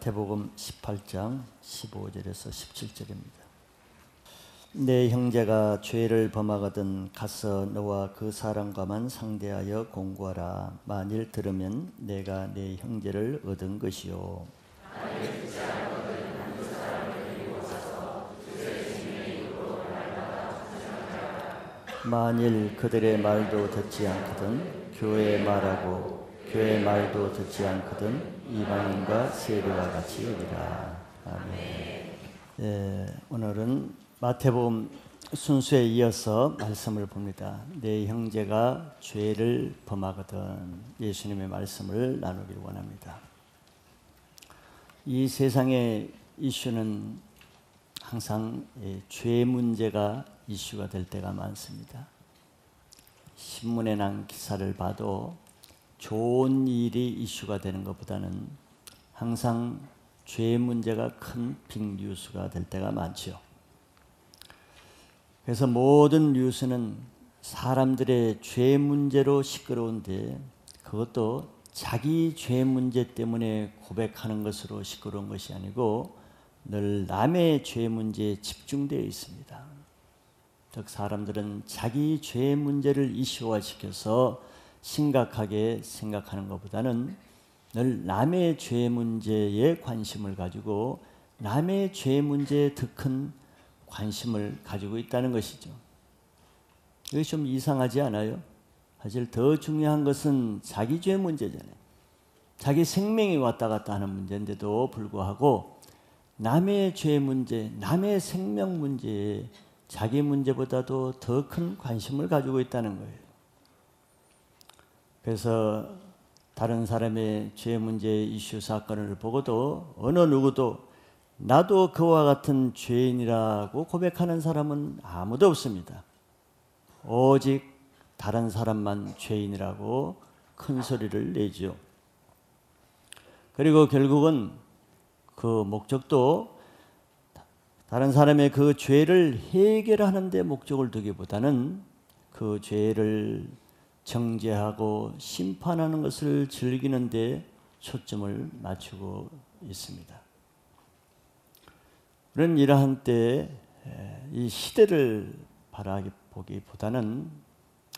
마태복음 18장 15절에서 17절입니다. 내 형제가 죄를 범하거든 가서 너와 그 사람과만 상대하여 공고하라. 만일 들으면 내가 내 형제를 얻은 것이요. 만일 그들의 말도 듣지 않거든 교회의 말하고 교회의 말도 듣지 않거든 이방인과 세리와 같이 여기라. 아멘. 오늘은 마태복음 순서에 이어서 말씀을 봅니다. 내 형제가 죄를 범하거든 예수님의 말씀을 나누기를 원합니다. 이 세상의 이슈는 항상 죄 문제가 이슈가 될 때가 많습니다. 신문에 난 기사를 봐도 좋은 일이 이슈가 되는 것보다는 항상 죄 문제가 큰 빅뉴스가 될 때가 많죠. 그래서 모든 뉴스는 사람들의 죄 문제로 시끄러운데 그것도 자기 죄 문제 때문에 고백하는 것으로 시끄러운 것이 아니고 늘 남의 죄 문제에 집중되어 있습니다. 즉 사람들은 자기 죄 문제를 이슈화시켜서 심각하게 생각하는 것보다는 늘 남의 죄 문제에 관심을 가지고 남의 죄 문제에 더 큰 관심을 가지고 있다는 것이죠. 이게 좀 이상하지 않아요? 사실 더 중요한 것은 자기 죄 문제잖아요. 자기 생명이 왔다 갔다 하는 문제인데도 불구하고 남의 죄 문제, 남의 생명 문제에 자기 문제보다도 더 큰 관심을 가지고 있다는 거예요. 그래서 다른 사람의 죄 문제 이슈 사건을 보고도 어느 누구도 나도 그와 같은 죄인이라고 고백하는 사람은 아무도 없습니다. 오직 다른 사람만 죄인이라고 큰 소리를 내지요. 그리고 결국은 그 목적도 다른 사람의 그 죄를 해결하는 데 목적을 두기보다는 그 죄를 정죄하고 심판하는 것을 즐기는 데 초점을 맞추고 있습니다. 우리는 이러한 때 이 시대를 바라보기보다는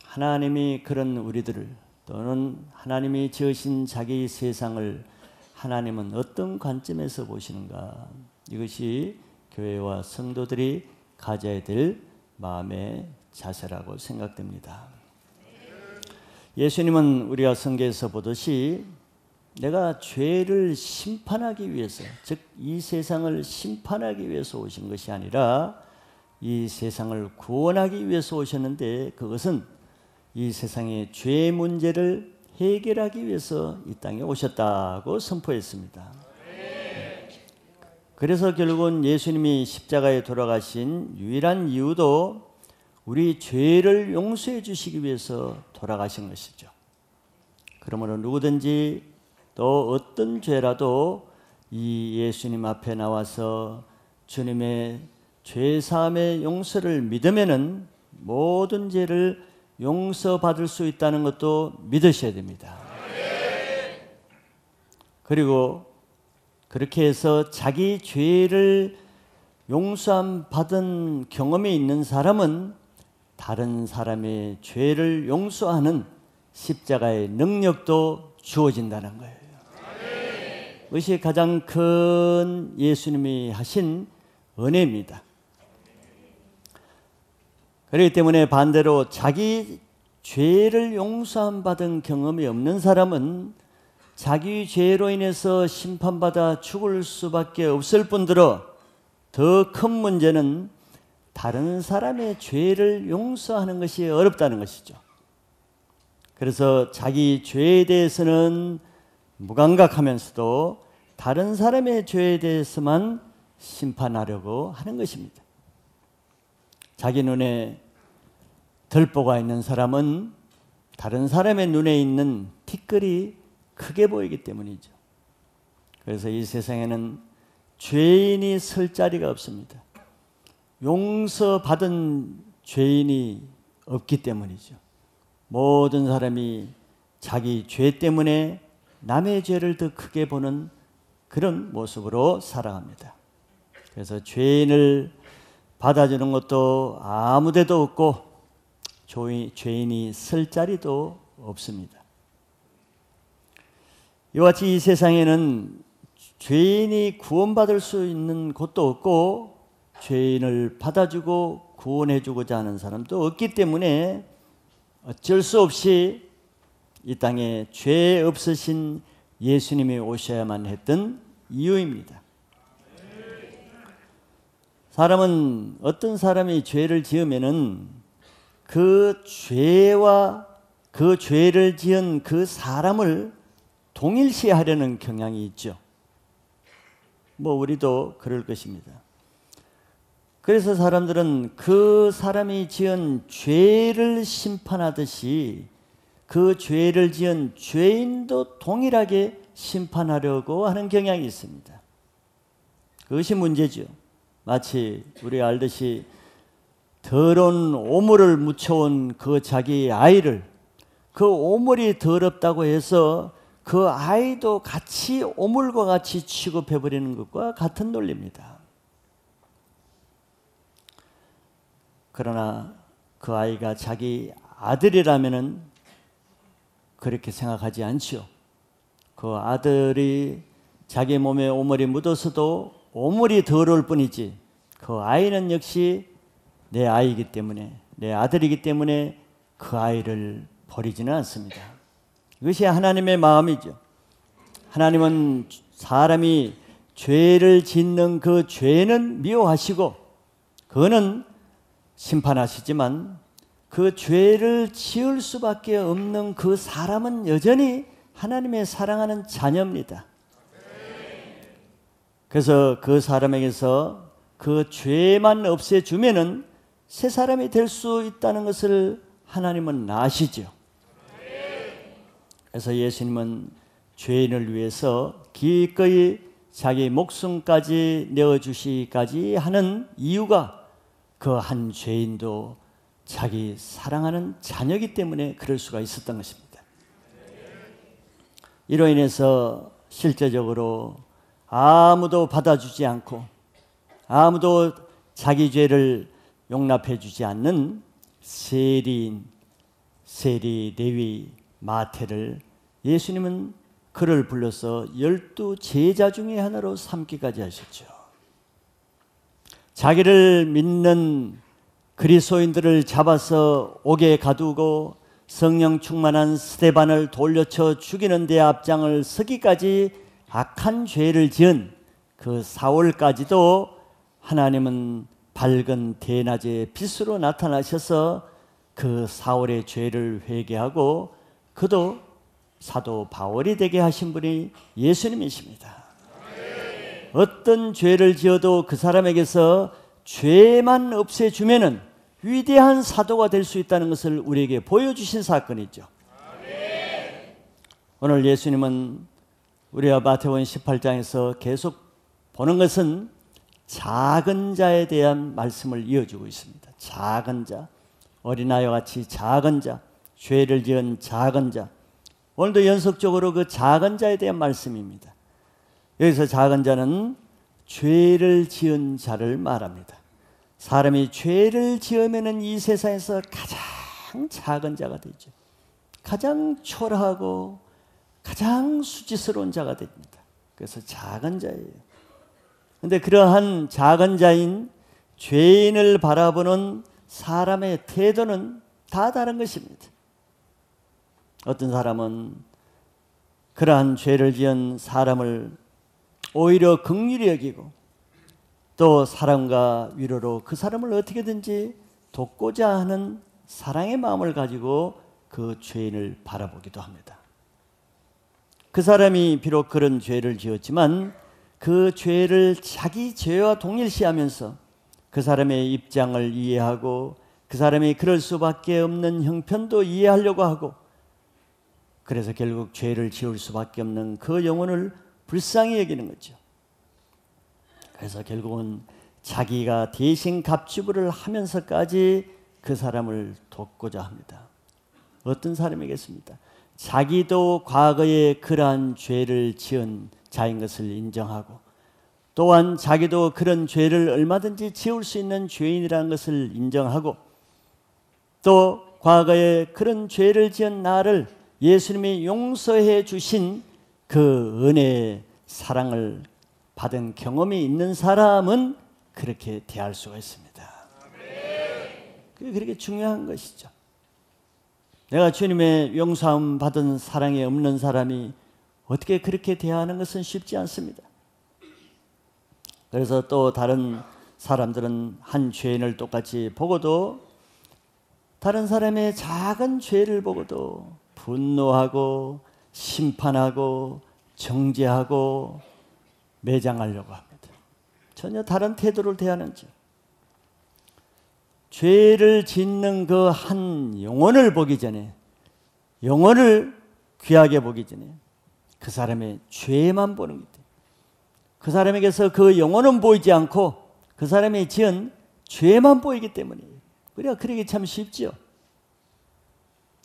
하나님이 그런 우리들을 또는 하나님이 지으신 자기 세상을 하나님은 어떤 관점에서 보시는가, 이것이 교회와 성도들이 가져야 될 마음의 자세라고 생각됩니다. 예수님은 우리가 성경에서 보듯이 내가 죄를 심판하기 위해서, 즉 이 세상을 심판하기 위해서 오신 것이 아니라 이 세상을 구원하기 위해서 오셨는데 그것은 이 세상의 죄 문제를 해결하기 위해서 이 땅에 오셨다고 선포했습니다. 그래서 결국은 예수님이 십자가에 돌아가신 유일한 이유도 우리 죄를 용서해 주시기 위해서 돌아가신 것이죠. 그러므로 누구든지 또 어떤 죄라도 이 예수님 앞에 나와서 주님의 죄사함의 용서를 믿으면은 모든 죄를 용서받을 수 있다는 것도 믿으셔야 됩니다. 그리고 그렇게 해서 자기 죄를 용서함 받은 경험이 있는 사람은 다른 사람의 죄를 용서하는 십자가의 능력도 주어진다는 거예요. 그것이 가장 큰 예수님이 하신 은혜입니다. 그렇기 때문에 반대로 자기 죄를 용서함 받은 경험이 없는 사람은 자기 죄로 인해서 심판받아 죽을 수밖에 없을 뿐더러 더 큰 문제는 다른 사람의 죄를 용서하는 것이 어렵다는 것이죠. 그래서 자기 죄에 대해서는 무감각하면서도 다른 사람의 죄에 대해서만 심판하려고 하는 것입니다. 자기 눈에 들보가 있는 사람은 다른 사람의 눈에 있는 티끌이 크게 보이기 때문이죠. 그래서 이 세상에는 죄인이 설 자리가 없습니다. 용서받은 죄인이 없기 때문이죠. 모든 사람이 자기 죄 때문에 남의 죄를 더 크게 보는 그런 모습으로 살아갑니다. 그래서 죄인을 받아주는 것도 아무 데도 없고 죄인이 설 자리도 없습니다. 이와 같이 이 세상에는 죄인이 구원받을 수 있는 곳도 없고 죄인을 받아주고 구원해주고자 하는 사람도 없기 때문에 어쩔 수 없이 이 땅에 죄 없으신 예수님이 오셔야만 했던 이유입니다. 사람은 어떤 사람이 죄를 지으면은 그 죄와 그 죄를 지은 그 사람을 동일시하려는 경향이 있죠. 우리도 그럴 것입니다. 그래서 사람들은 그 사람이 지은 죄를 심판하듯이 그 죄를 지은 죄인도 동일하게 심판하려고 하는 경향이 있습니다. 그것이 문제죠. 마치 우리가 알듯이 더러운 오물을 묻혀온 그 자기 아이를 그 오물이 더럽다고 해서 그 아이도 같이 오물과 같이 취급해버리는 것과 같은 논리입니다. 그러나 그 아이가 자기 아들이라면은 그렇게 생각하지 않지요. 그 아들이 자기 몸에 오물이 묻어서도 오물이 더러울 뿐이지 그 아이는 역시 내 아이이기 때문에 내 아들이기 때문에 그 아이를 버리지는 않습니다. 이것이 하나님의 마음이죠. 하나님은 사람이 죄를 짓는 그 죄는 미워하시고 그거는 심판하시지만 그 죄를 지을 수밖에 없는 그 사람은 여전히 하나님의 사랑하는 자녀입니다. 그래서 그 사람에게서 그 죄만 없애주면은 새 사람이 될 수 있다는 것을 하나님은 아시죠. 그래서 예수님은 죄인을 위해서 기꺼이 자기 목숨까지 내어주시기까지 하는 이유가 그 한 죄인도 자기 사랑하는 자녀이기 때문에 그럴 수가 있었던 것입니다. 이로 인해서 실제적으로 아무도 받아주지 않고 아무도 자기 죄를 용납해 주지 않는 세리, 레위, 마태를 예수님은 그를 불러서 12 제자 중에 하나로 삼기까지 하셨죠. 자기를 믿는 그리스도인들을 잡아서 옥에 가두고 성령 충만한 스데반을 돌려쳐 죽이는 데 앞장을 서기까지 악한 죄를 지은 그 사울까지도 하나님은 밝은 대낮의 빛으로 나타나셔서 그 사울의 죄를 회개하고 그도 사도 바울이 되게 하신 분이 예수님이십니다. 어떤 죄를 지어도 그 사람에게서 죄만 없애주면은 위대한 사도가 될 수 있다는 것을 우리에게 보여주신 사건이죠. 오늘 예수님은 우리가 마태복음 18장에서 계속 보는 것은 작은 자에 대한 말씀을 이어주고 있습니다. 작은 자, 어린아이와 같이 작은 자, 죄를 지은 작은 자. 오늘도 연속적으로 그 작은 자에 대한 말씀입니다. 여기서 작은 자는 죄를 지은 자를 말합니다. 사람이 죄를 지으면 이 세상에서 가장 작은 자가 되죠. 가장 초라하고 가장 수치스러운 자가 됩니다. 그래서 작은 자예요. 그런데 그러한 작은 자인 죄인을 바라보는 사람의 태도는 다 다른 것입니다. 어떤 사람은 그러한 죄를 지은 사람을 오히려 긍휼히 여기고 또 사랑과 위로로 그 사람을 어떻게든지 돕고자 하는 사랑의 마음을 가지고 그 죄인을 바라보기도 합니다. 그 사람이 비록 그런 죄를 지었지만 그 죄를 자기 죄와 동일시하면서 그 사람의 입장을 이해하고 그 사람이 그럴 수밖에 없는 형편도 이해하려고 하고 그래서 결국 죄를 지을 수밖에 없는 그 영혼을 불쌍히 여기는 거죠. 그래서 결국은 자기가 대신 갑주부를 하면서까지 그 사람을 돕고자 합니다. 어떤 사람이겠습니까? 자기도 과거에 그러한 죄를 지은 자인 것을 인정하고 또한 자기도 그런 죄를 얼마든지 지을 수 있는 죄인이라는 것을 인정하고 또 과거에 그런 죄를 지은 나를 예수님이 용서해 주신 그 은혜의 사랑을 받은 경험이 있는 사람은 그렇게 대할 수가 있습니다. 그게 그렇게 중요한 것이죠. 내가 주님의 용서함 받은 사랑이 없는 사람이 어떻게 그렇게 대하는 것은 쉽지 않습니다. 그래서 또 다른 사람들은 한 죄인을 똑같이 보고도 다른 사람의 작은 죄를 보고도 분노하고 심판하고 정죄하고 매장하려고 합니다. 전혀 다른 태도를 대하는지. 죄를 짓는 그 한 영혼을 보기 전에, 영혼을 귀하게 보기 전에 그 사람의 죄만 보는 거예요. 그 사람에게서 그 영혼은 보이지 않고 그 사람이 지은 죄만 보이기 때문이에요. 그래야 그러기 참 쉽죠.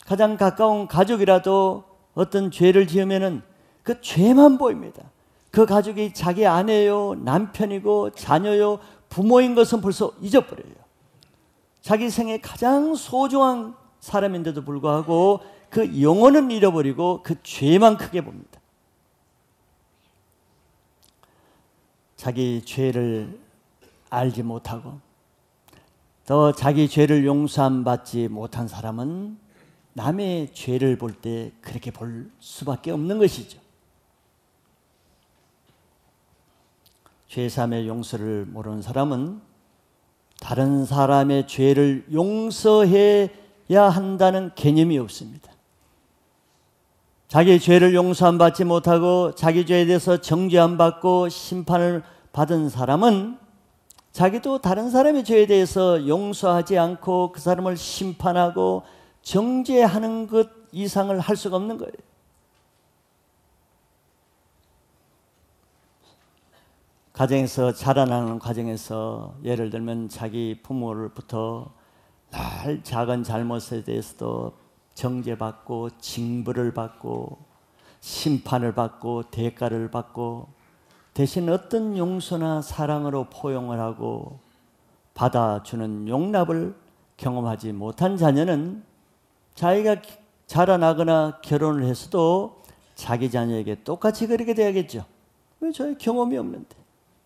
가장 가까운 가족이라도 어떤 죄를 지으면은 그 죄만 보입니다. 그 가족이 자기 아내요, 남편이고 자녀요, 부모인 것은 벌써 잊어버려요. 자기 생에 가장 소중한 사람인데도 불구하고 그 영혼은 잃어버리고 그 죄만 크게 봅니다. 자기 죄를 알지 못하고 또 자기 죄를 용서함 받지 못한 사람은 남의 죄를 볼 때 그렇게 볼 수밖에 없는 것이죠. 죄사함의 용서를 모르는 사람은 다른 사람의 죄를 용서해야 한다는 개념이 없습니다. 자기 죄를 용서함 받지 못하고 자기 죄에 대해서 정죄함 받고 심판을 받은 사람은 자기도 다른 사람의 죄에 대해서 용서하지 않고 그 사람을 심판하고 정죄하는 것 이상을 할 수가 없는 거예요. 가정에서 자라나는 과정에서 예를 들면 자기 부모로부터 늘 작은 잘못에 대해서도 정죄받고 징벌을 받고 심판을 받고 대가를 받고 대신 어떤 용서나 사랑으로 포용을 하고 받아주는 용납을 경험하지 못한 자녀는 자기가 자라나거나 결혼을 해서도 자기 자녀에게 똑같이 그렇게 돼야겠죠. 왜 저의 경험이 없는데,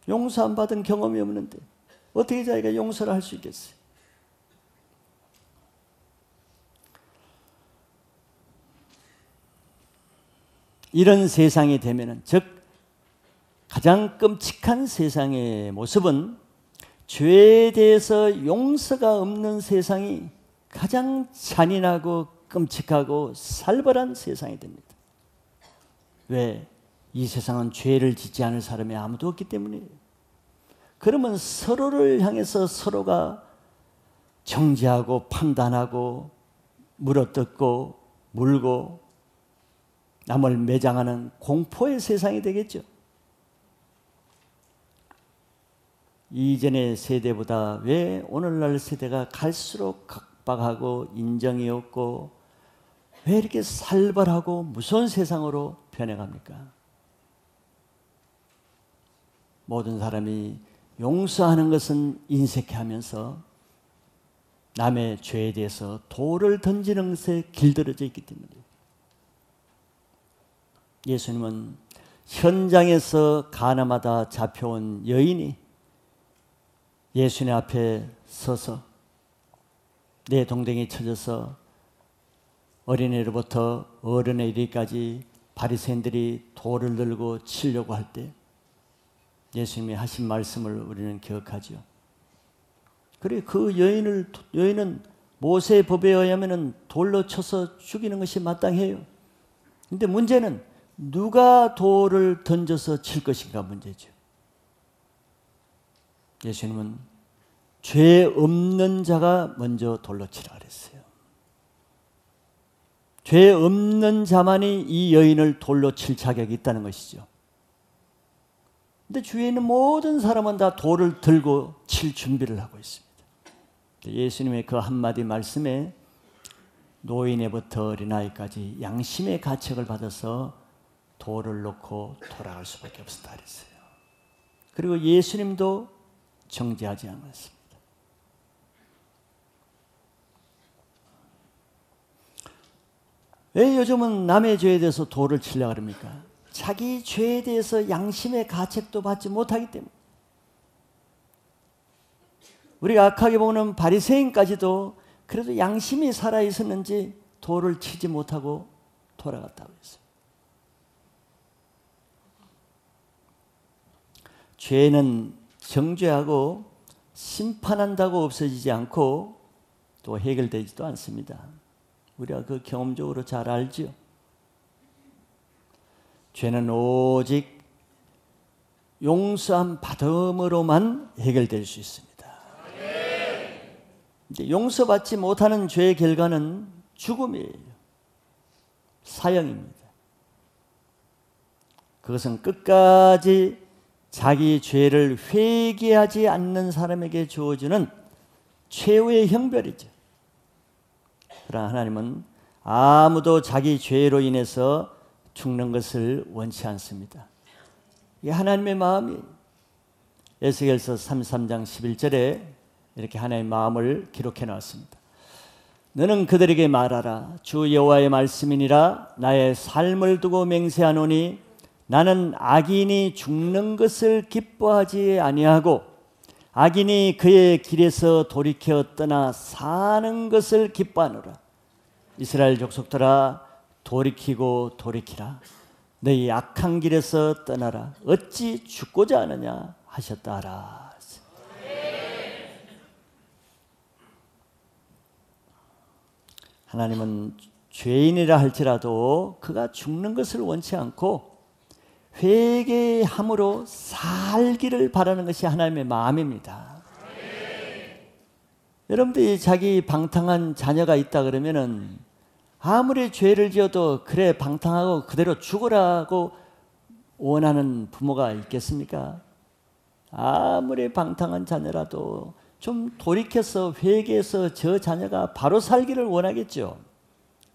용서 안 받은 경험이 없는데 어떻게 자기가 용서를 할 수 있겠어요? 이런 세상이 되면은, 즉 가장 끔찍한 세상의 모습은 죄에 대해서 용서가 없는 세상이 가장 잔인하고 끔찍하고 살벌한 세상이 됩니다. 왜? 이 세상은 죄를 짓지 않을 사람이 아무도 없기 때문이에요. 그러면 서로를 향해서 서로가 정죄하고 판단하고 물어뜯고 물고 남을 매장하는 공포의 세상이 되겠죠. 이전의 세대보다 왜 오늘날 세대가 갈수록 각박하고 인정이 없고 왜 이렇게 살벌하고 무서운 세상으로 변해갑니까? 모든 사람이 용서하는 것은 인색해하면서 남의 죄에 대해서 돌을 던지는 것에 길들여져 있기 때문이에요. 예수님은 현장에서 가나마다 잡혀온 여인이 예수님 앞에 서서 내 동댕이 쳐져서 어린애로부터 어른에 이르기까지 바리새인들이 돌을 들고 치려고 할 때 예수님이 하신 말씀을 우리는 기억하죠. 그래, 그 여인은 모세의 법에 의하면 돌로 쳐서 죽이는 것이 마땅해요. 근데 문제는 누가 돌을 던져서 칠 것인가 문제죠. 예수님은 죄 없는 자가 먼저 돌로 치라 그랬어요. 죄 없는 자만이 이 여인을 돌로 칠 자격이 있다는 것이죠. 근데 주위에 있는 모든 사람은 다 돌을 들고 칠 준비를 하고 있습니다. 예수님의 그 한마디 말씀에 노인에부터 어린아이까지 양심의 가책을 받아서 돌을 놓고 돌아갈 수밖에 없었다 그랬어요. 그리고 예수님도 정죄하지 않았습니다. 왜 요즘은 남의 죄에 대해서 돌을 치려고 합니까? 자기 죄에 대해서 양심의 가책도 받지 못하기 때문에. 우리가 악하게 보는 바리새인까지도 그래도 양심이 살아있었는지 돌을 치지 못하고 돌아갔다고 했어요. 죄는 정죄하고 심판한다고 없어지지 않고 또 해결되지도 않습니다. 우리가 그 경험적으로 잘 알죠. 죄는 오직 용서함 받음으로만 해결될 수 있습니다. 이제 용서받지 못하는 죄의 결과는 죽음이에요. 사형입니다. 그것은 끝까지 자기 죄를 회개하지 않는 사람에게 주어지는 최후의 형벌이죠. 그러나 하나님은 아무도 자기 죄로 인해서 죽는 것을 원치 않습니다. 이게 하나님의 마음이에요. 에스겔서 33장 11절에 이렇게 하나님의 마음을 기록해 놨습니다. 너는 그들에게 말하라. 주 여호와의 말씀이니라. 나의 삶을 두고 맹세하노니 나는 악인이 죽는 것을 기뻐하지 아니하고 악인이 그의 길에서 돌이켜 떠나 사는 것을 기뻐하노라. 이스라엘 족속들아 돌이키고 돌이키라. 너희 악한 길에서 떠나라. 어찌 죽고자 하느냐 하셨다 하라. 하나님은 죄인이라 할지라도 그가 죽는 것을 원치 않고 회개함으로 살기를 바라는 것이 하나님의 마음입니다. 여러분들이 자기 방탕한 자녀가 있다 그러면은 아무리 죄를 지어도 그래 방탕하고 그대로 죽으라고 원하는 부모가 있겠습니까? 아무리 방탕한 자녀라도 좀 돌이켜서 회개해서 저 자녀가 바로 살기를 원하겠죠.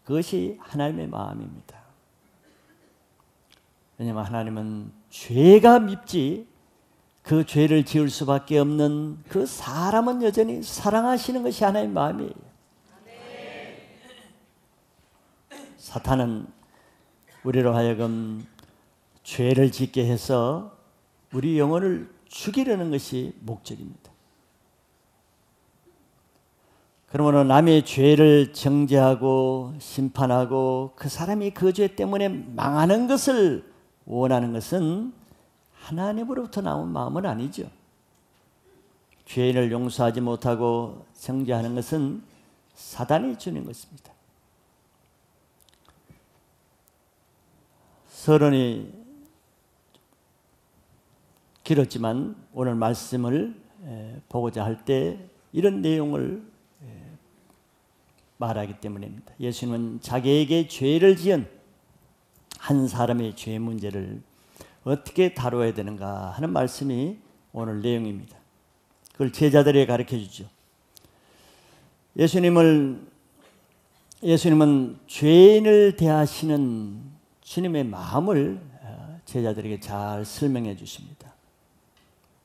그것이 하나님의 마음입니다. 왜냐하면 하나님은 죄가 밉지 그 죄를 지을 수밖에 없는 그 사람은 여전히 사랑하시는 것이 하나님의 마음이에요. 사탄은 우리로 하여금 죄를 짓게 해서 우리 영혼을 죽이려는 것이 목적입니다. 그러므로 남의 죄를 정죄하고 심판하고 그 사람이 그 죄 때문에 망하는 것을 원하는 것은 하나님으로부터 나온 마음은 아니죠. 죄인을 용서하지 못하고 정죄하는 것은 사단이 주는 것입니다. 서론이 길었지만 오늘 말씀을 보고자 할 때 이런 내용을 말하기 때문입니다. 예수님은 자기에게 죄를 지은 한 사람의 죄 문제를 어떻게 다뤄야 되는가 하는 말씀이 오늘 내용입니다. 그걸 제자들에게 가르쳐 주죠. 예수님은 죄인을 대하시는 주님의 마음을 제자들에게 잘 설명해 주십니다.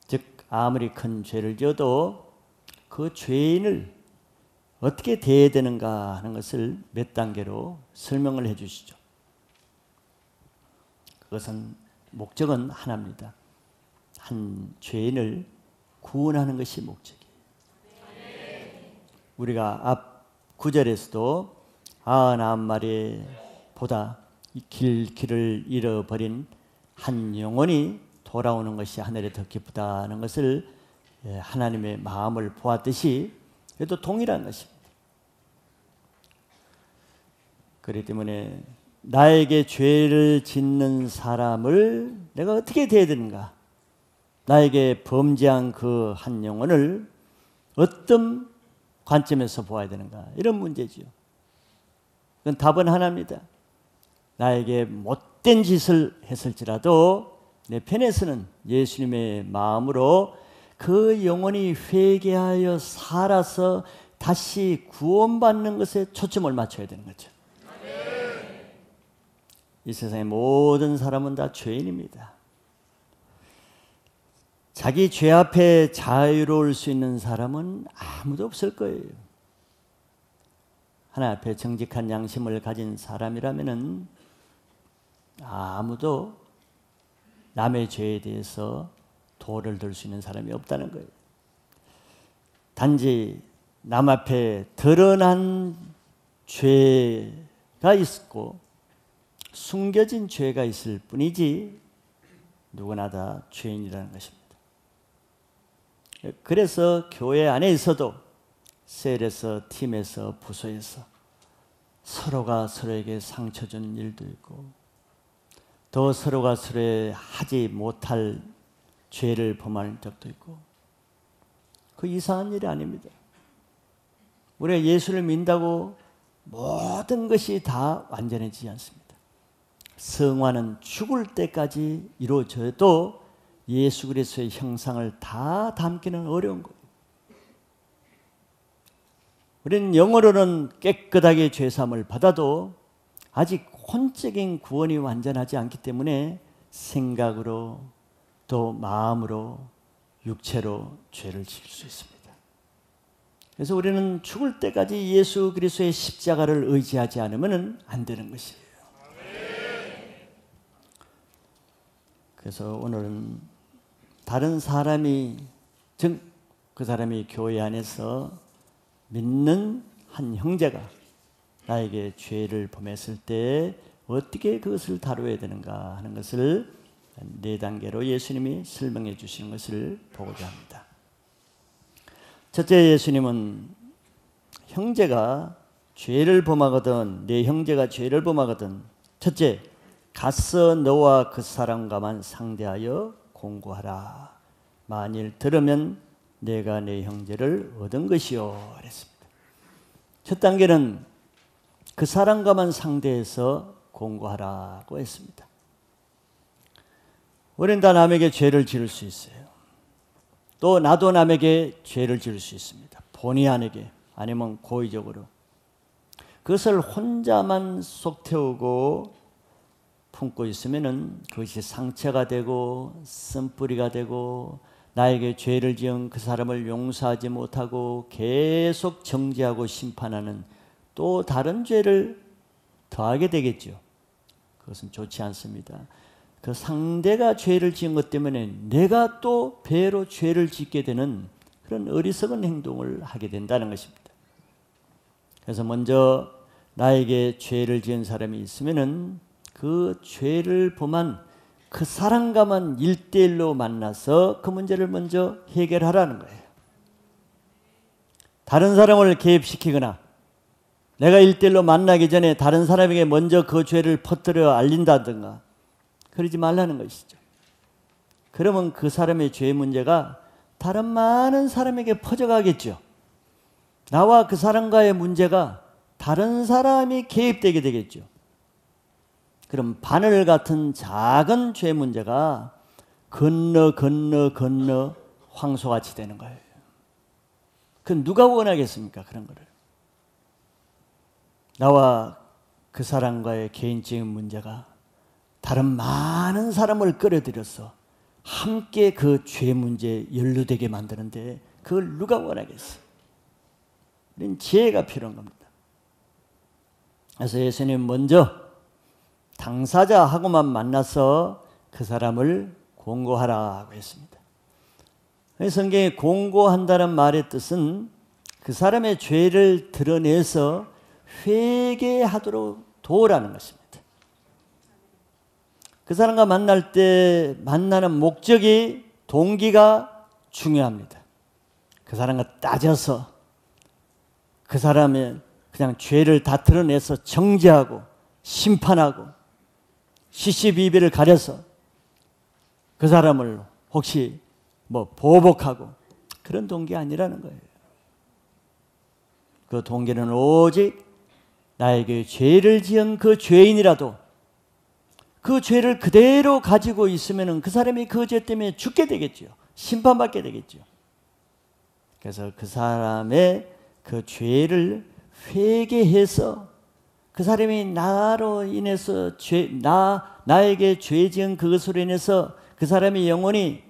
즉 아무리 큰 죄를 지어도 그 죄인을 어떻게 대해야 되는가 하는 것을 몇 단계로 설명을 해 주시죠. 그것은 목적은 하나입니다. 한 죄인을 구원하는 것이 목적이에요. 우리가 앞 9절에서도 한 마리 보다 길을 잃어버린 한 영혼이 돌아오는 것이 하늘에 더 기쁘다는 것을 하나님의 마음을 보았듯이 그래도 동일한 것입니다. 그렇기 때문에 나에게 죄를 짓는 사람을 내가 어떻게 대해야 되는가? 나에게 범죄한 그 한 영혼을 어떤 관점에서 보아야 되는가? 이런 문제지요. 그건 답은 하나입니다. 나에게 못된 짓을 했을지라도 내 편에서는 예수님의 마음으로 그 영혼이 회개하여 살아서 다시 구원받는 것에 초점을 맞춰야 되는 거죠. 이 세상의 모든 사람은 다 죄인입니다. 자기 죄 앞에 자유로울 수 있는 사람은 아무도 없을 거예요. 하나님 앞에 정직한 양심을 가진 사람이라면은 아무도 남의 죄에 대해서 도를 들 수 있는 사람이 없다는 거예요. 단지 남 앞에 드러난 죄가 있고 숨겨진 죄가 있을 뿐이지 누구나 다 죄인이라는 것입니다. 그래서 교회 안에 있어도 셀에서, 팀에서, 부서에서 서로가 서로에게 상처 주는 일도 있고 더 서로가 서로에 하지 못할 죄를 범할 적도 있고 그 이상한 일이 아닙니다. 우리가 예수를 믿는다고 모든 것이 다 완전해지지 않습니다. 성화는 죽을 때까지 이루어져도 예수 그리스도의 형상을 다 담기는 어려운 거예요. 우리는 영어로는 깨끗하게 죄사함을 받아도 아직 혼적인 구원이 완전하지 않기 때문에 생각으로 또 마음으로 육체로 죄를 지을 수 있습니다. 그래서 우리는 죽을 때까지 예수 그리스도의 십자가를 의지하지 않으면 안 되는 것이에요. 그래서 오늘은 다른 사람이 즉 그 사람이 교회 안에서 믿는 한 형제가 나에게 죄를 범했을 때 어떻게 그것을 다루어야 되는가 하는 것을 4단계로 예수님이 설명해 주시는 것을 보고자 합니다. 첫째, 예수님은 형제가 죄를 범하거든, 내 형제가 죄를 범하거든, 첫째, 가서 너와 그 사람과만 상대하여 공고하라. 만일 들으면 내가 내 형제를 얻은 것이요 그랬습니다. 첫 단계는 그 사람과만 상대해서 공고하라고 했습니다. 우리는 다 남에게 죄를 지을 수 있어요. 또 나도 남에게 죄를 지을 수 있습니다. 본의 아니게 아니면 고의적으로. 그것을 혼자만 속 태우고 품고 있으면 그것이 상처가 되고 쓴뿌리가 되고 나에게 죄를 지은 그 사람을 용서하지 못하고 계속 정죄하고 심판하는 또 다른 죄를 더하게 되겠죠. 그것은 좋지 않습니다. 그 상대가 죄를 지은 것 때문에 내가 또 배로 죄를 짓게 되는 그런 어리석은 행동을 하게 된다는 것입니다. 그래서 먼저 나에게 죄를 지은 사람이 있으면은 그 죄를 범한 그 사람과만 1대1로 만나서 그 문제를 먼저 해결하라는 거예요. 다른 사람을 개입시키거나 내가 1대1로 만나기 전에 다른 사람에게 먼저 그 죄를 퍼뜨려 알린다든가 그러지 말라는 것이죠. 그러면 그 사람의 죄 문제가 다른 많은 사람에게 퍼져가겠죠. 나와 그 사람과의 문제가 다른 사람이 개입되게 되겠죠. 그럼 바늘 같은 작은 죄 문제가 건너 황소같이 되는 거예요. 그건 누가 원하겠습니까? 그런 거를. 나와 그 사람과의 개인적인 문제가 다른 많은 사람을 끌어들여서 함께 그 죄 문제에 연루되게 만드는데 그걸 누가 원하겠어요? 우리는 지혜가 필요한 겁니다. 그래서 예수님 먼저 당사자하고만 만나서 그 사람을 공고하라고 했습니다. 성경에 공고한다는 말의 뜻은 그 사람의 죄를 드러내서 회개하도록 도우라는 것입니다. 그 사람과 만날 때 만나는 목적이 동기가 중요합니다. 그 사람과 따져서 그 사람의 그냥 죄를 다 드러내서 정죄하고 심판하고 시시비비를 가려서 그 사람을 혹시 보복하고 그런 동기 아니라는 거예요. 그 동기는 오직 나에게 죄를 지은 그 죄인이라도 그 죄를 그대로 가지고 있으면 그 사람이 그 죄 때문에 죽게 되겠죠. 심판받게 되겠죠. 그래서 그 사람의 그 죄를 회개해서 그 사람이 나로 인해서 나에게 죄 지은 그것으로 인해서 그 사람의 영혼이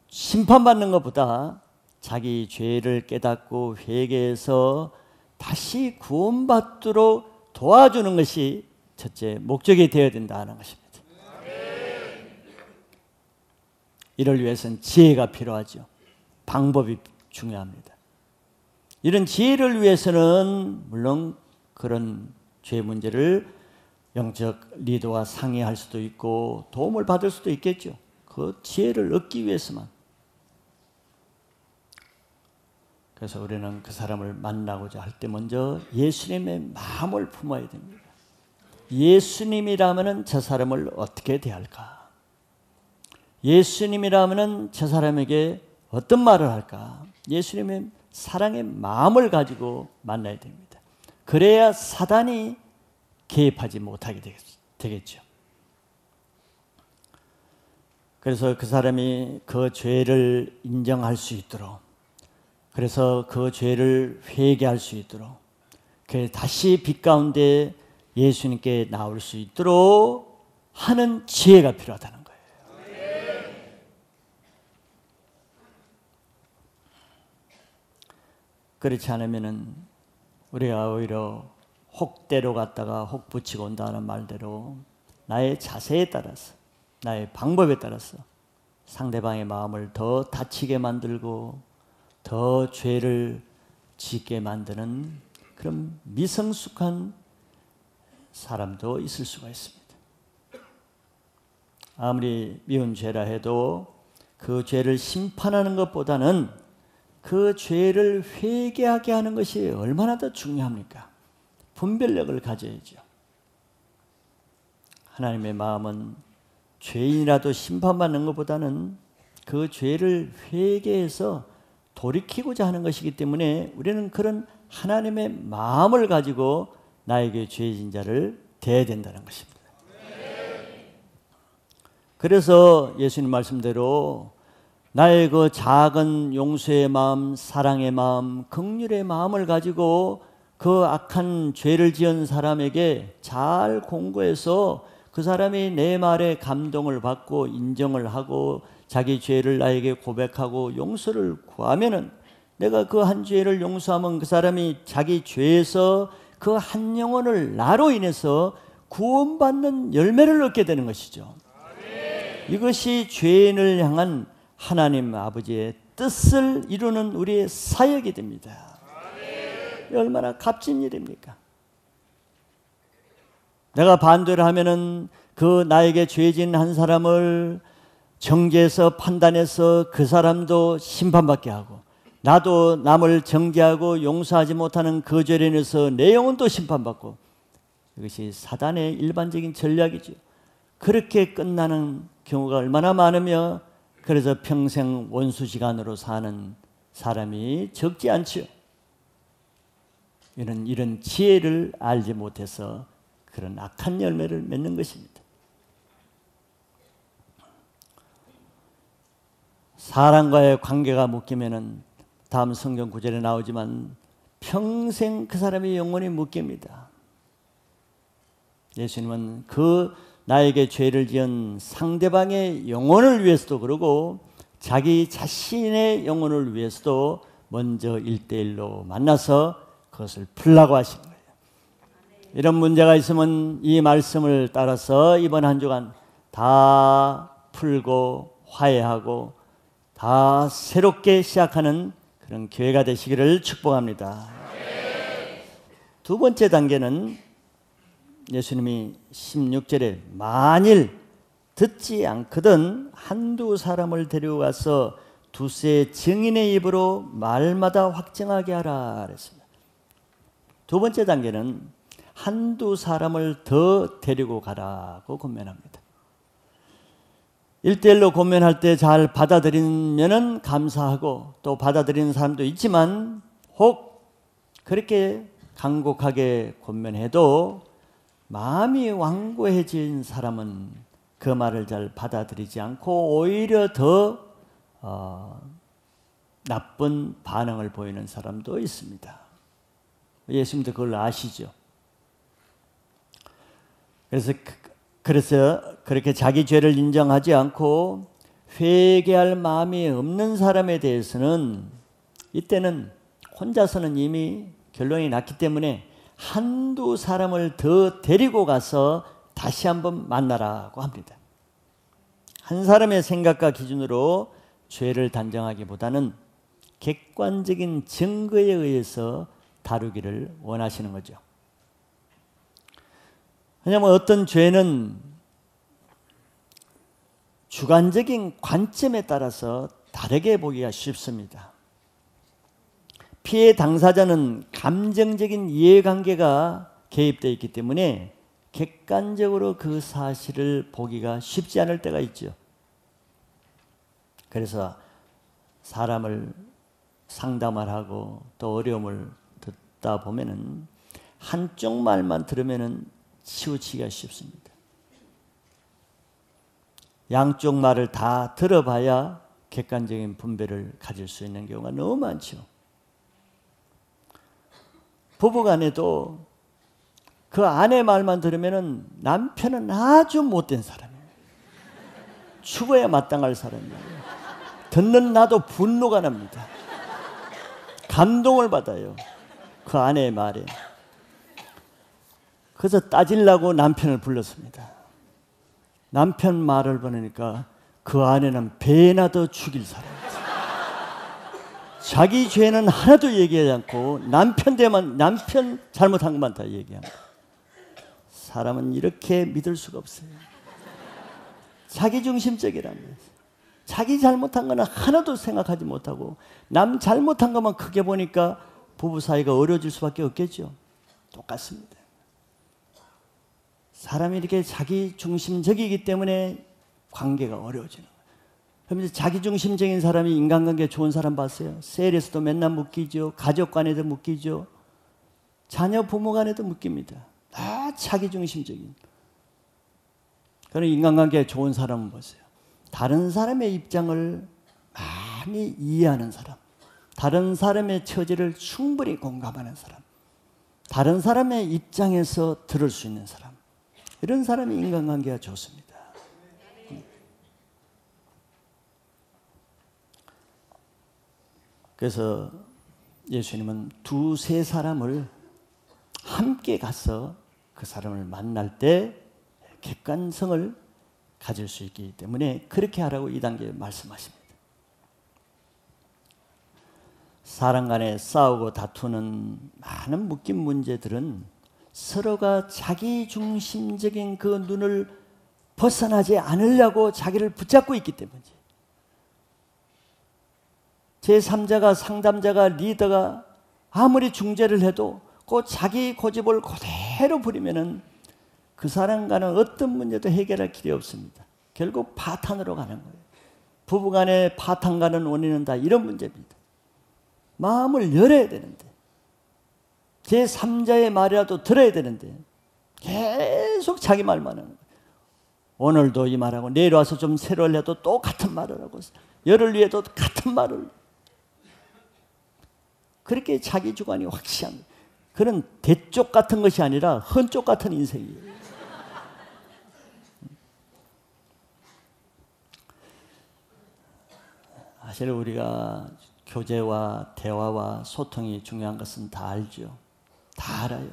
심판받는 것보다 자기 죄를 깨닫고 회개해서 다시 구원받도록 도와주는 것이 첫째 목적이 되어야 된다는 것입니다. 이를 위해서는 지혜가 필요하죠. 방법이 중요합니다. 이런 지혜를 위해서는 물론 그런 죄 문제를 영적 리더와 상의할 수도 있고 도움을 받을 수도 있겠죠. 그 지혜를 얻기 위해서만. 그래서 우리는 그 사람을 만나고자 할 때 먼저 예수님의 마음을 품어야 됩니다. 예수님이라면 저 사람을 어떻게 대할까? 예수님이라면 저 사람에게 어떤 말을 할까? 예수님의 사랑의 마음을 가지고 만나야 됩니다. 그래야 사단이 개입하지 못하게 되겠죠. 그래서 그 사람이 그 죄를 인정할 수 있도록, 그래서 그 죄를 회개할 수 있도록, 다시 빛 가운데 예수님께 나올 수 있도록 하는 지혜가 필요하다는 거예요. 그렇지 않으면은 우리가 오히려 혹대로 갔다가 혹 붙이고 온다는 말대로 나의 자세에 따라서, 나의 방법에 따라서 상대방의 마음을 더 다치게 만들고 더 죄를 짓게 만드는 그런 미성숙한 사람도 있을 수가 있습니다. 아무리 미운 죄라 해도 그 죄를 심판하는 것보다는 그 죄를 회개하게 하는 것이 얼마나 더 중요합니까? 분별력을 가져야죠. 하나님의 마음은 죄인이라도 심판받는 것보다는 그 죄를 회개해서 돌이키고자 하는 것이기 때문에 우리는 그런 하나님의 마음을 가지고 나에게 죄진 자를 대해야 된다는 것입니다. 그래서 예수님 말씀대로 나의 그 작은 용서의 마음, 사랑의 마음, 긍휼의 마음을 가지고 그 악한 죄를 지은 사람에게 잘 공부해서 그 사람이 내 말에 감동을 받고 인정을 하고 자기 죄를 나에게 고백하고 용서를 구하면은 내가 그 한 죄를 용서하면 그 사람이 자기 죄에서 그 한 영혼을 나로 인해서 구원받는 열매를 얻게 되는 것이죠. 이것이 죄인을 향한 하나님 아버지의 뜻을 이루는 우리의 사역이 됩니다. 얼마나 값진 일입니까? 내가 반대를 하면은 그 나에게 죄진 한 사람을 정죄해서 판단해서 그 사람도 심판받게 하고, 나도 남을 정죄하고 용서하지 못하는 그 죄로 인해서 내 영혼도 심판받고, 이것이 사단의 일반적인 전략이죠. 그렇게 끝나는 경우가 얼마나 많으며, 그래서 평생 원수지간으로 사는 사람이 적지 않죠. 이런 지혜를 알지 못해서 그런 악한 열매를 맺는 것입니다. 사람과의 관계가 묶이면은 다음 성경 구절에 나오지만 평생 그 사람의 영혼이 묶입니다. 예수님은 그 나에게 죄를 지은 상대방의 영혼을 위해서도 그러고 자기 자신의 영혼을 위해서도 먼저 1대1로 만나서 그것을 풀라고 하신 거예요. 이런 문제가 있으면 이 말씀을 따라서 이번 한 주간 다 풀고 화해하고 다 새롭게 시작하는 그런 교회가 되시기를 축복합니다. 두 번째 단계는 예수님이 16절에 만일 듣지 않거든 한두 사람을 데려가서 두세 증인의 입으로 말마다 확증하게 하라 그랬습니다. 두 번째 단계는 한두 사람을 더 데리고 가라고 권면합니다. 1대1로 권면할 때 잘 받아들이면은 감사하고 또 받아들이는 사람도 있지만 혹 그렇게 간곡하게 권면해도 마음이 완고해진 사람은 그 말을 잘 받아들이지 않고 오히려 더 나쁜 반응을 보이는 사람도 있습니다. 예수님도 그걸 아시죠? 그래서 그렇게 자기 죄를 인정하지 않고 회개할 마음이 없는 사람에 대해서는 이때는 혼자서는 이미 결론이 났기 때문에 한두 사람을 더 데리고 가서 다시 한번 만나라고 합니다. 한 사람의 생각과 기준으로 죄를 단정하기보다는 객관적인 증거에 의해서 다루기를 원하시는 거죠. 왜냐하면 어떤 죄는 주관적인 관점에 따라서 다르게 보기가 쉽습니다. 피해 당사자는 감정적인 이해관계가 개입되어 있기 때문에 객관적으로 그 사실을 보기가 쉽지 않을 때가 있죠. 그래서 사람을 상담을 하고 또 어려움을 듣다 보면은 한쪽 말만 들으면은 치우치기가 쉽습니다. 양쪽 말을 다 들어봐야 객관적인 분별을 가질 수 있는 경우가 너무 많죠. 부부간에도 그 아내 말만 들으면은 남편은 아주 못된 사람이에요. 죽어야 마땅할 사람이에요. 듣는 나도 분노가 납니다. 감동을 받아요. 그 아내의 말에. 그래서 따지려고 남편을 불렀습니다. 남편 말을 보니까 그 아내는 배나 더 죽일 사람이에요. 자기 죄는 하나도 얘기하지 않고 남편 잘못한 것만 다 얘기하는 거예요. 사람은 이렇게 믿을 수가 없어요. 자기중심적이라는 거예요. 자기 잘못한 거는 하나도 생각하지 못하고 남 잘못한 것만 크게 보니까 부부 사이가 어려워질 수밖에 없겠죠. 똑같습니다. 사람이 이렇게 자기중심적이기 때문에 관계가 어려워지는 거예요. 그럼 자기중심적인 사람이 인간관계 좋은 사람 봤어요? 셀에서도 맨날 묶이죠. 가족 간에도 묶이죠. 자녀 부모 간에도 묶입니다. 다 자기중심적인. 그런 인간관계 좋은 사람은 보세요. 다른 사람의 입장을 많이 이해하는 사람, 다른 사람의 처지를 충분히 공감하는 사람, 다른 사람의 입장에서 들을 수 있는 사람, 이런 사람이 인간관계가 좋습니다. 그래서 예수님은 두세 사람을 함께 가서 그 사람을 만날 때 객관성을 가질 수 있기 때문에 그렇게 하라고 이 단계에 말씀하십니다. 사람 간에 싸우고 다투는 많은 묶인 문제들은 서로가 자기중심적인 그 눈을 벗어나지 않으려고 자기를 붙잡고 있기 때문이지. 제3자가, 상담자가, 리더가 아무리 중재를 해도 그 자기 고집을 그대로 부리면은 그 사람과는 어떤 문제도 해결할 길이 없습니다. 결국 파탄으로 가는 거예요. 부부간에 파탄 가는 원인은 다 이런 문제입니다. 마음을 열어야 되는데, 제3자의 말이라도 들어야 되는데 계속 자기 말만 하는 거예요. 오늘도 이 말하고 내일 와서 좀 새로 해도 똑같은 말을 하고 열흘 뒤에도 같은 말을. 그렇게 자기 주관이 확실한 그런 대쪽 같은 것이 아니라 헌쪽 같은 인생이에요. 사실 우리가 교제와 대화와 소통이 중요한 것은 다 알죠. 다 알아요.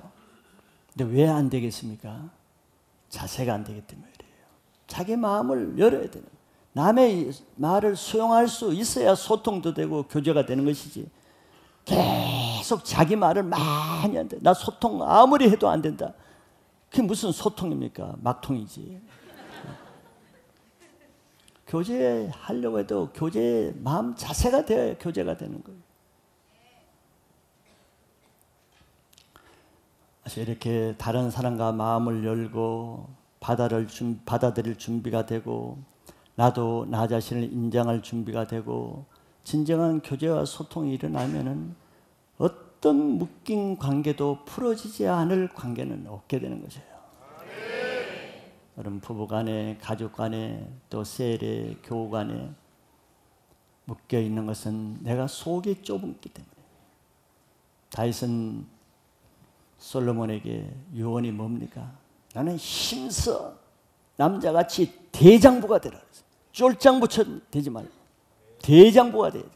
근데 왜 안 되겠습니까? 자세가 안 되기 때문에 그래요. 자기 마음을 열어야 되는, 남의 말을 수용할 수 있어야 소통도 되고 교제가 되는 것이지, 계속 자기 말을 많이 한다. 나 소통 아무리 해도 안 된다. 그게 무슨 소통입니까? 막통이지. 교제하려고 해도 교제의 마음 자세가 되어야 교제가 되는 거예요. 그래서 이렇게 다른 사람과 마음을 열고 받아들일 준비가 되고, 나도 나 자신을 인정할 준비가 되고, 진정한 교제와 소통이 일어나면은 어떤 묶인 관계도 풀어지지 않을 관계는 없게 되는 것이에요. 여러분, 부부간에, 가족간에, 또 셀에, 교우간에 묶여 있는 것은 내가 속이 좁기 때문에. 다윗은 솔로몬에게 유언이 뭡니까? 나는 힘써 남자같이 대장부가 되라. 쫄장부처럼 되지 말고 대장부가 돼야 돼.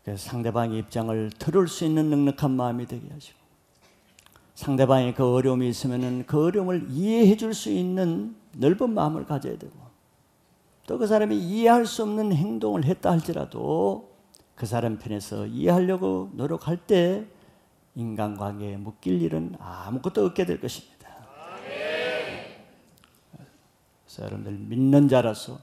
그래서 상대방의 입장을 들을 수 있는 넉넉한 마음이 되게 하시고, 상대방의 그 어려움이 있으면 그 어려움을 이해해 줄 수 있는 넓은 마음을 가져야 되고, 또 그 사람이 이해할 수 없는 행동을 했다 할지라도 그 사람 편에서 이해하려고 노력할 때 인간관계에 묶일 일은 아무것도 없게 될 것입니다. 그래서 여러분들 믿는 자라서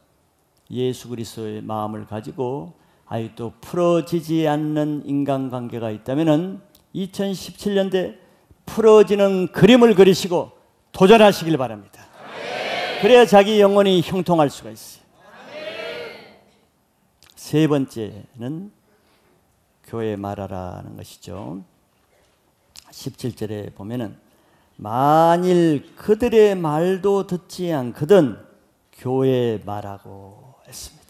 예수 그리스도의 마음을 가지고 아직도 풀어지지 않는 인간관계가 있다면 2017년대 풀어지는 그림을 그리시고 도전하시길 바랍니다. 그래야 자기 영혼이 형통할 수가 있어요. 세 번째는 교회 말하라는 것이죠. 17절에 보면은 만일 그들의 말도 듣지 않거든 교회 말하고 했습니다.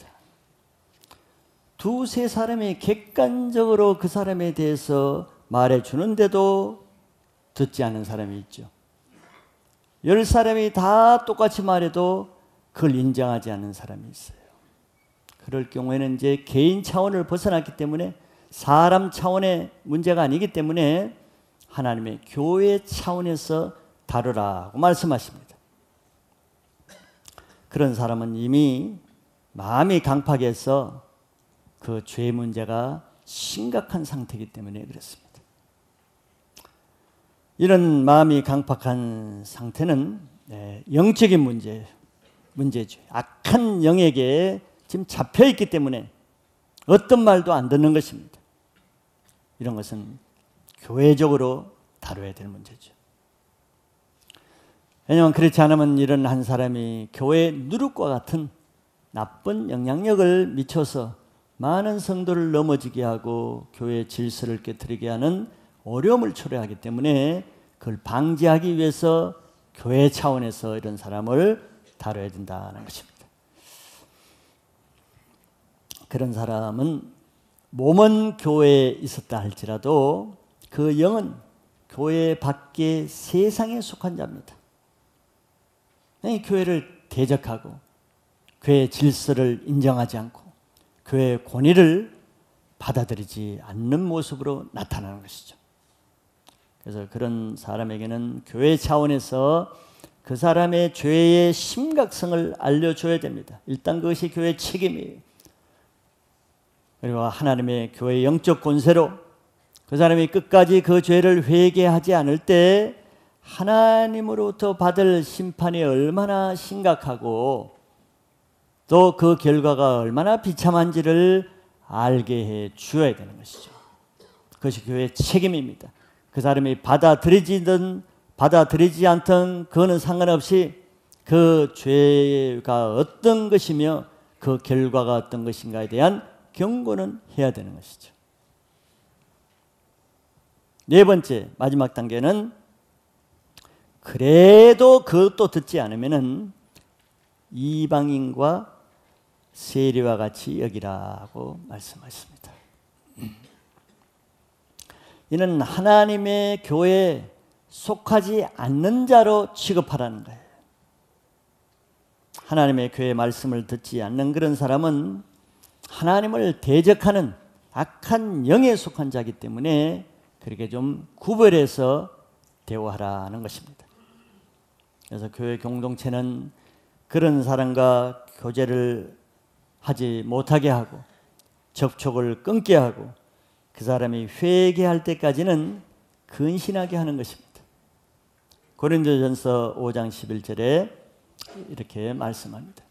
두세 사람이 객관적으로 그 사람에 대해서 말해주는데도 듣지 않는 사람이 있죠. 10사람이 다 똑같이 말해도 그걸 인정하지 않는 사람이 있어요. 그럴 경우에는 이제 개인 차원을 벗어났기 때문에, 사람 차원의 문제가 아니기 때문에 하나님의 교회 차원에서 다루라고 말씀하십니다. 그런 사람은 이미 마음이 강팍해서 그 죄 문제가 심각한 상태이기 때문에 그렇습니다. 이런 마음이 강팍한 상태는 영적인 문제죠. 악한 영에게 지금 잡혀있기 때문에 어떤 말도 안 듣는 것입니다. 이런 것은 교회적으로 다뤄야 될 문제죠. 왜냐하면 그렇지 않으면 이런 한 사람이 교회 누룩과 같은 나쁜 영향력을 미쳐서 많은 성도를 넘어지게 하고 교회의 질서를 깨뜨리게 하는 어려움을 초래하기 때문에 그걸 방지하기 위해서 교회 차원에서 이런 사람을 다뤄야 된다는 것입니다. 그런 사람은 몸은 교회에 있었다 할지라도 그 영은 교회 밖의 세상에 속한 자입니다. 교회를 대적하고 교회의 질서를 인정하지 않고 교회의 권위를 받아들이지 않는 모습으로 나타나는 것이죠. 그래서 그런 사람에게는 교회 차원에서 그 사람의 죄의 심각성을 알려줘야 됩니다. 일단 그것이 교회의 책임이에요. 그리고 하나님의 교회의 영적 권세로 그 사람이 끝까지 그 죄를 회개하지 않을 때 하나님으로부터 받을 심판이 얼마나 심각하고 또 그 결과가 얼마나 비참한지를 알게 해 주어야 되는 것이죠. 그것이 교회의 책임입니다. 그 사람이 받아들이지든 받아들이지 않든 그거는 상관없이 그 죄가 어떤 것이며 그 결과가 어떤 것인가에 대한 경고는 해야 되는 것이죠. 네 번째, 마지막 단계는 그래도 그것도 듣지 않으면은 이방인과 세리와 같이 여기라고 말씀하십니다. 이는 하나님의 교회에 속하지 않는 자로 취급하라는 거예요. 하나님의 교회의 말씀을 듣지 않는 그런 사람은 하나님을 대적하는 악한 영에 속한 자이기 때문에 그렇게 좀 구별해서 대화하라는 것입니다. 그래서 교회 공동체는 그런 사람과 교제를 하지 못하게 하고 접촉을 끊게 하고 그 사람이 회개할 때까지는 근신하게 하는 것입니다. 고린도전서 5장 11절에 이렇게 말씀합니다.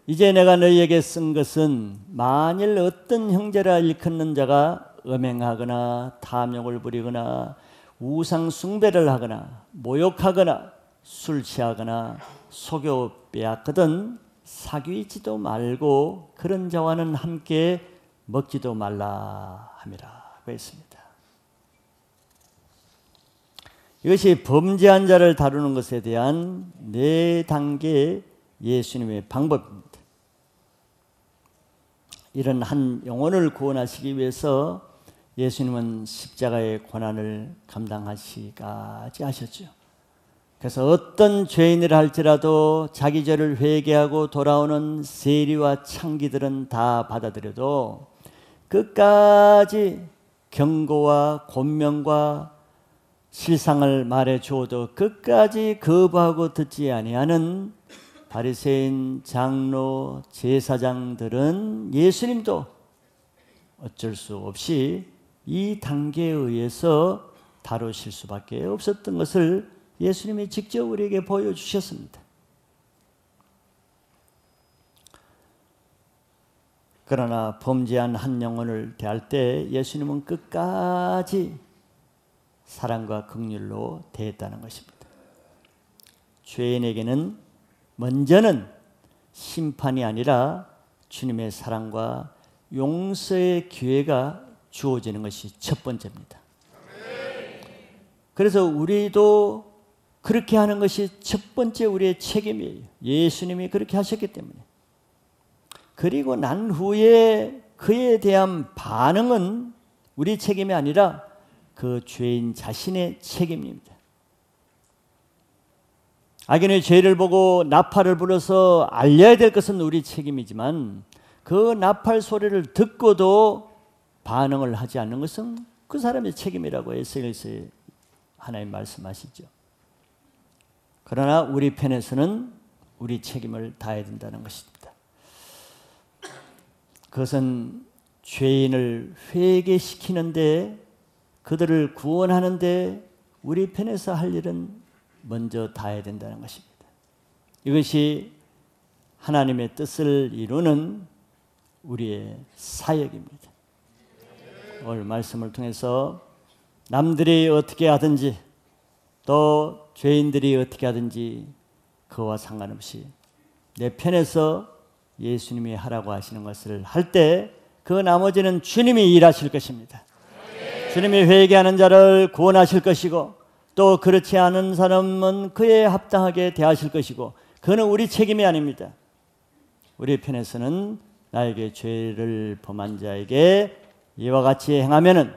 이제 내가 너희에게 쓴 것은 만일 어떤 형제라 일컫는 자가 음행하거나 탐욕을 부리거나 우상 숭배를 하거나 모욕하거나 술 취하거나 속여 빼앗거든 사귀지도 말고 그런 자와는 함께 먹지도 말라 함이라고 했습니다. 이것이 범죄한 자를 다루는 것에 대한 4단계의 예수님의 방법입니다. 이런 한 영혼을 구원하시기 위해서 예수님은 십자가의 고난을 감당하시기까지 하셨죠. 그래서 어떤 죄인을 할지라도 자기 죄를 회개하고 돌아오는 세리와 창기들은 다 받아들여도 끝까지 경고와 권면과 실상을 말해 주어도 끝까지 거부하고 듣지 아니하는 바리새인, 장로, 제사장들은 예수님도 어쩔 수 없이 이 단계에 의해서 다루실 수밖에 없었던 것을 예수님이 직접 우리에게 보여주셨습니다. 그러나 범죄한 한 영혼을 대할 때 예수님은 끝까지 사랑과 긍휼로 대했다는 것입니다. 죄인에게는 먼저는 심판이 아니라 주님의 사랑과 용서의 기회가 주어지는 것이 첫 번째입니다. 그래서 우리도 그렇게 하는 것이 첫 번째 우리의 책임이에요. 예수님이 그렇게 하셨기 때문에. 그리고 난 후에 그에 대한 반응은 우리 책임이 아니라 그 죄인 자신의 책임입니다. 악인의 죄를 보고 나팔을 불어서 알려야 될 것은 우리 책임이지만 그 나팔 소리를 듣고도 반응을 하지 않는 것은 그 사람의 책임이라고 에스겔서에 하나님 말씀하시죠. 그러나 우리 편에서는 우리 책임을 다해야 된다는 것입니다. 그것은 죄인을 회개시키는데 그들을 구원하는데 우리 편에서 할 일은 먼저 다해야 된다는 것입니다. 이것이 하나님의 뜻을 이루는 우리의 사역입니다. 오늘 말씀을 통해서 남들이 어떻게 하든지 또 죄인들이 어떻게 하든지 그와 상관없이 내 편에서 예수님이 하라고 하시는 것을 할 때 그 나머지는 주님이 일하실 것입니다. 주님이 회개하는 자를 구원하실 것이고 또 그렇지 않은 사람은 그에 합당하게 대하실 것이고 그는 우리 책임이 아닙니다. 우리 편에서는 나에게 죄를 범한 자에게 이와 같이 행하면은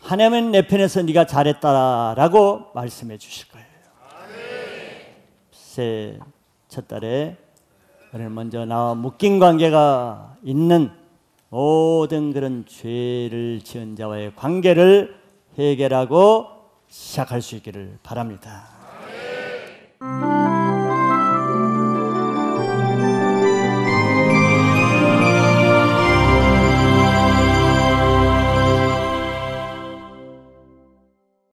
하나님은 내 편에서 네가 잘했다라고 말씀해 주실 거예요. 새 첫 달에 우리는 먼저 나와 묶인 관계가 있는 모든 그런 죄를 지은 자와의 관계를 해결하고 시작할 수 있기를 바랍니다.